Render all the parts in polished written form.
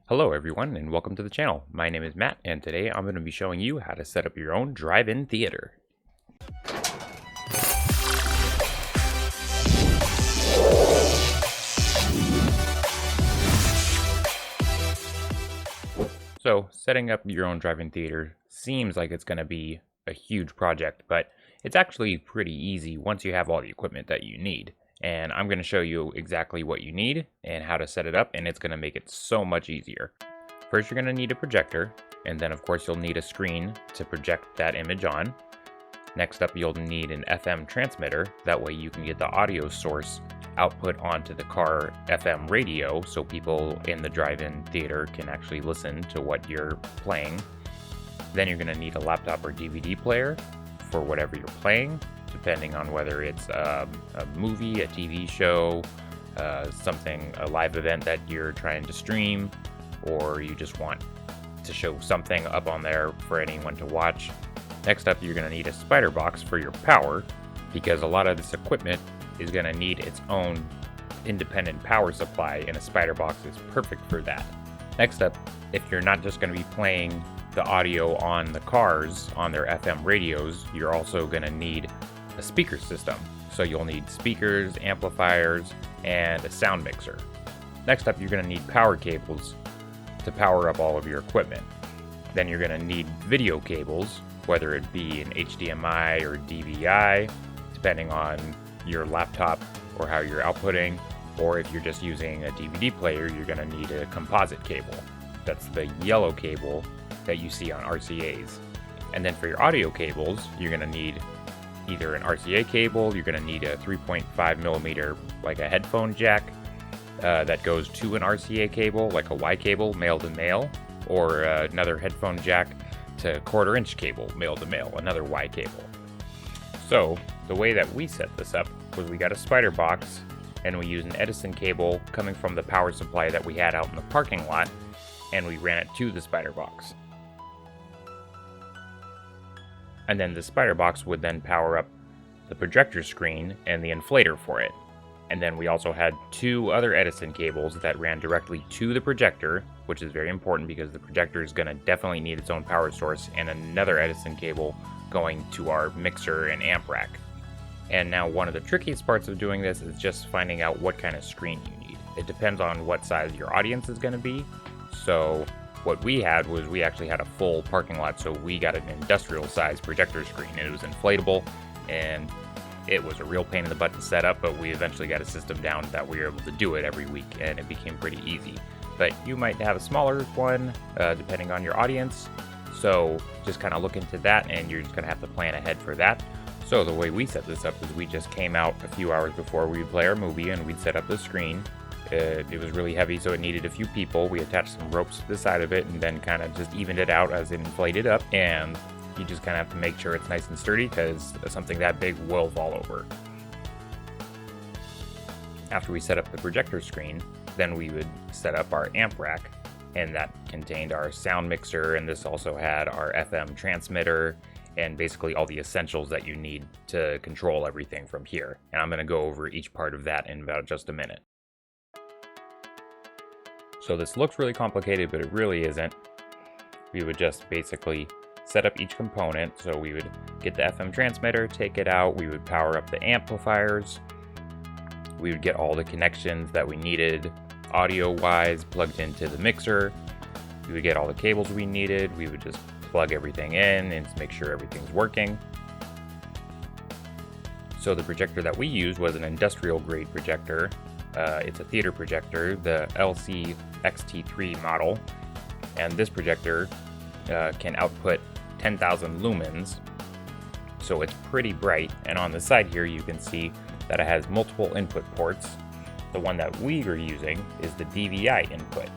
Hello everyone and welcome to the channel. My name is Matt and today I'm going to be showing you how to set up your own drive-in theater. So setting up your own drive-in theater seems like it's going to be a huge project, but it's actually pretty easy once you have all the equipment that you need. And I'm going to show you exactly what you need and how to set it up, and it's going to make it so much easier. First, you're going to need a projector, and then of course you'll need a screen to project that image on. Next up, you'll need an FM transmitter. That way you can get the audio source output onto the car FM radio so people in the drive-in theater can actually listen to what you're playing. Then you're going to need a laptop or DVD player for whatever you're playing, depending on whether it's a movie, a TV show, a live event that you're trying to stream, or you just want to show something up on there for anyone to watch. Next up, you're going to need a spider box for your power, because a lot of this equipment is going to need its own independent power supply, and a spider box is perfect for that. Next up, if you're not just going to be playing the audio on the cars on their FM radios, you're also going to need a speaker system. So you'll need speakers, amplifiers, and a sound mixer. Next up, you're going to need power cables to power up all of your equipment. Then you're going to need video cables, whether it be an HDMI or DVI, depending on your laptop or how you're outputting, or if you're just using a DVD player, you're going to need a composite cable. That's the yellow cable that you see on RCAs. And then for your audio cables, you're going to need either an RCA cable, you're going to need a 3.5 millimeter, like a headphone jack, that goes to an RCA cable, like a Y cable, male to male, or another headphone jack to 1/4 inch cable, male to male, another Y cable. So the way that we set this up was we got a spider box and we used an Edison cable coming from the power supply that we had out in the parking lot, and we ran it to the spider box. And then the spider box would then power up the projector screen and the inflator for it. And then we also had 2 other Edison cables that ran directly to the projector, which is very important because the projector is going to definitely need its own power source, and another Edison cable going to our mixer and amp rack. And now one of the trickiest parts of doing this is just finding out what kind of screen you need. It depends on what size your audience is going to be. So what we had was we actually had a full parking lot, so we got an industrial size projector screen, and it was inflatable, and it was a real pain in the butt to set up, but we eventually got a system down that we were able to do it every week, and it became pretty easy. But you might have a smaller one, depending on your audience, so just kind of look into that, and you're just going to have to plan ahead for that. So the way we set this up is we just came out a few hours before we would play our movie, and we'd set up the screen. It was really heavy, so it needed a few people. We attached some ropes to the side of it, and then kind of just evened it out as it inflated up, and you just kind of have to make sure it's nice and sturdy because something that big will fall over. After we set up the projector screen, then we would set up our amp rack, and that contained our sound mixer, and this also had our FM transmitter and basically all the essentials that you need to control everything from here. And I'm going to go over each part of that in about just a minute. So this looks really complicated, but it really isn't. We would just basically set up each component. So we would get the FM transmitter, take it out, we would power up the amplifiers, we would get all the connections that we needed audio-wise plugged into the mixer, we would get all the cables we needed, we would just plug everything in and make sure everything's working. So the projector that we used was an industrial grade projector. It's a theater projector, the LC-XT3 model, and this projector can output 10,000 lumens, so it's pretty bright. And on the side here you can see that it has multiple input ports. The one that we were using is the DVI input.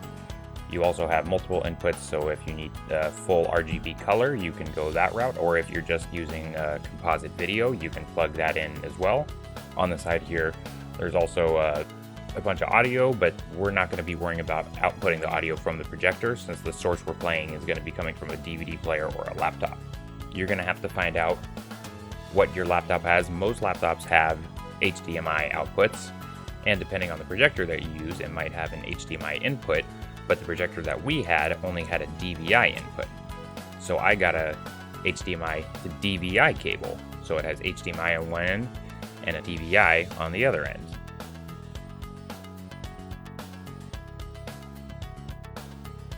You also have multiple inputs, so if you need full RGB color, you can go that route, or if you're just using composite video, you can plug that in as well. On the side here, there's also a bunch of audio, but we're not going to be worrying about outputting the audio from the projector since the source we're playing is going to be coming from a DVD player or a laptop. You're going to have to find out what your laptop has. Most laptops have HDMI outputs, and depending on the projector that you use, it might have an HDMI input, but the projector that we had only had a DVI input. So I got a HDMI to DVI cable. So it has HDMI on one end and a DVI on the other end.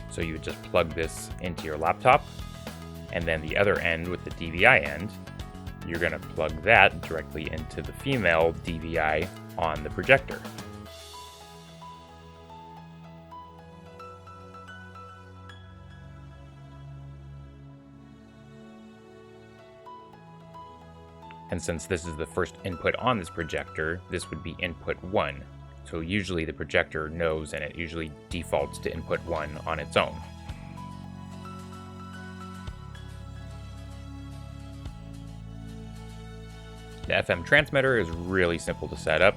So you would just plug this into your laptop, and then the other end with the DVI end, you're going to plug that directly into the female DVI on the projector. And since this is the first input on this projector, this would be input 1. So usually the projector knows, and it usually defaults to input 1 on its own. The FM transmitter is really simple to set up.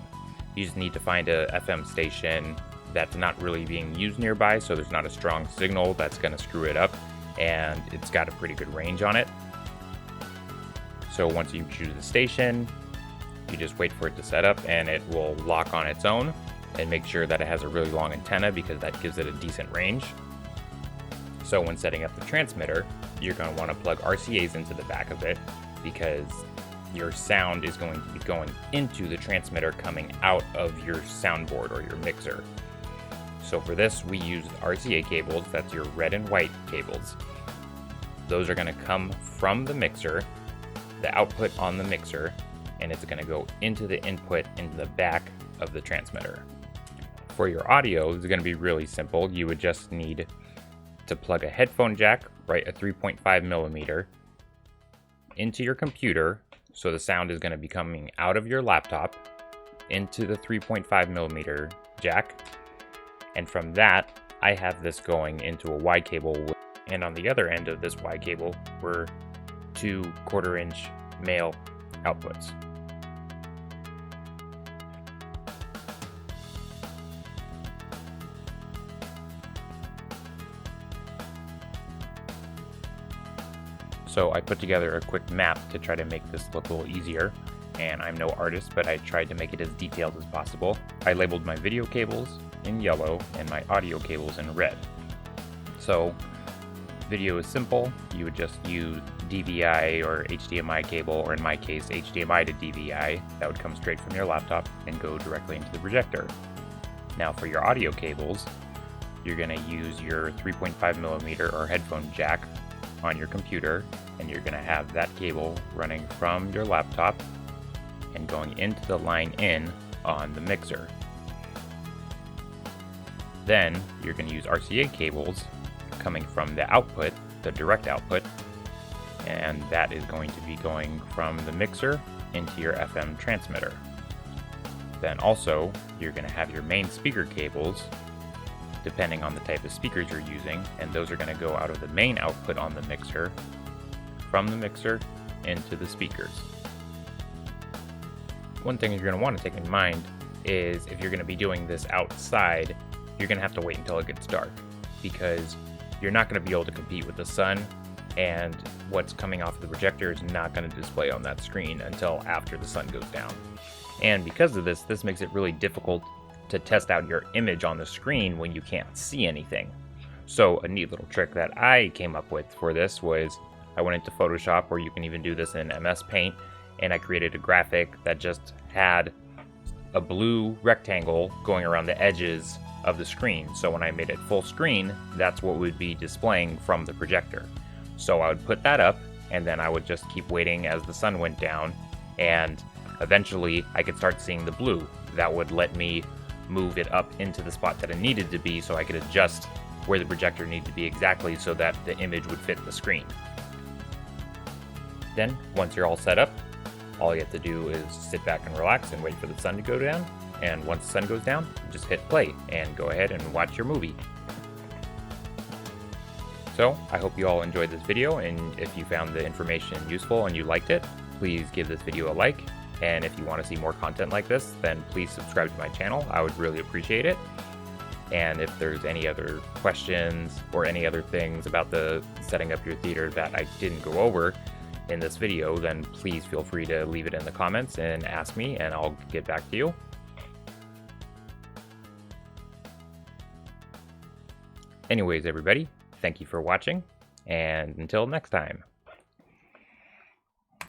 You just need to find a FM station that's not really being used nearby, so there's not a strong signal that's going to screw it up, and it's got a pretty good range on it. So once you choose the station, you just wait for it to set up, and it will lock on its own, and make sure that it has a really long antenna because that gives it a decent range. So when setting up the transmitter, you're going to want to plug RCAs into the back of it because your sound is going to be going into the transmitter coming out of your soundboard or your mixer. So for this, we use RCA cables. That's your red and white cables. Those are going to come from the mixer, the output on the mixer, and it's going to go into the input into the back of the transmitter. For your audio, it's going to be really simple. You would just need to plug a headphone jack, right, a 3.5 millimeter, into your computer. So the sound is going to be coming out of your laptop into the 3.5 millimeter jack. And from that, I have this going into a Y cable. And on the other end of this Y cable were 2 1/4-inch male outputs. So I put together a quick map to try to make this look a little easier, and I'm no artist, but I tried to make it as detailed as possible. I labeled my video cables in yellow and my audio cables in red. So video is simple. You would just use DVI or HDMI cable, or in my case HDMI to DVI. That would come straight from your laptop and go directly into the projector. Now for your audio cables, you're going to use your 3.5 millimeter or headphone jack on your computer, and you're going to have that cable running from your laptop and going into the line in on the mixer. Then you're going to use RCA cables coming from the output, the direct output, and that is going to be going from the mixer into your FM transmitter. Then also you're going to have your main speaker cables, depending on the type of speakers you're using, and those are going to go out of the main output on the mixer, from the mixer into the speakers. One thing you're going to want to take in mind is if you're going to be doing this outside, you're going to have to wait until it gets dark, because you're not going to be able to compete with the sun, and what's coming off of the projector is not going to display on that screen until after the sun goes down. And because of this makes it really difficult to test out your image on the screen when you can't see anything. So a neat little trick that I came up with for this was I went into Photoshop, or you can even do this in MS Paint, and I created a graphic that just had a blue rectangle going around the edges of the screen. So when I made it full screen, that's what would be displaying from the projector. So I would put that up, and then I would just keep waiting as the sun went down, and eventually I could start seeing the blue. That would let me move it up into the spot that it needed to be, so I could adjust where the projector needed to be exactly so that the image would fit the screen. Then, once you're all set up, all you have to do is sit back and relax and wait for the sun to go down. And once the sun goes down, just hit play and go ahead and watch your movie. So, I hope you all enjoyed this video, and if you found the information useful and you liked it, please give this video a like. And if you want to see more content like this, then please subscribe to my channel. I would really appreciate it. And if there's any other questions or any other things about the setting up your theater that I didn't go over in this video, then please feel free to leave it in the comments and ask me, and I'll get back to you. Anyways, everybody, thank you for watching, and until next time.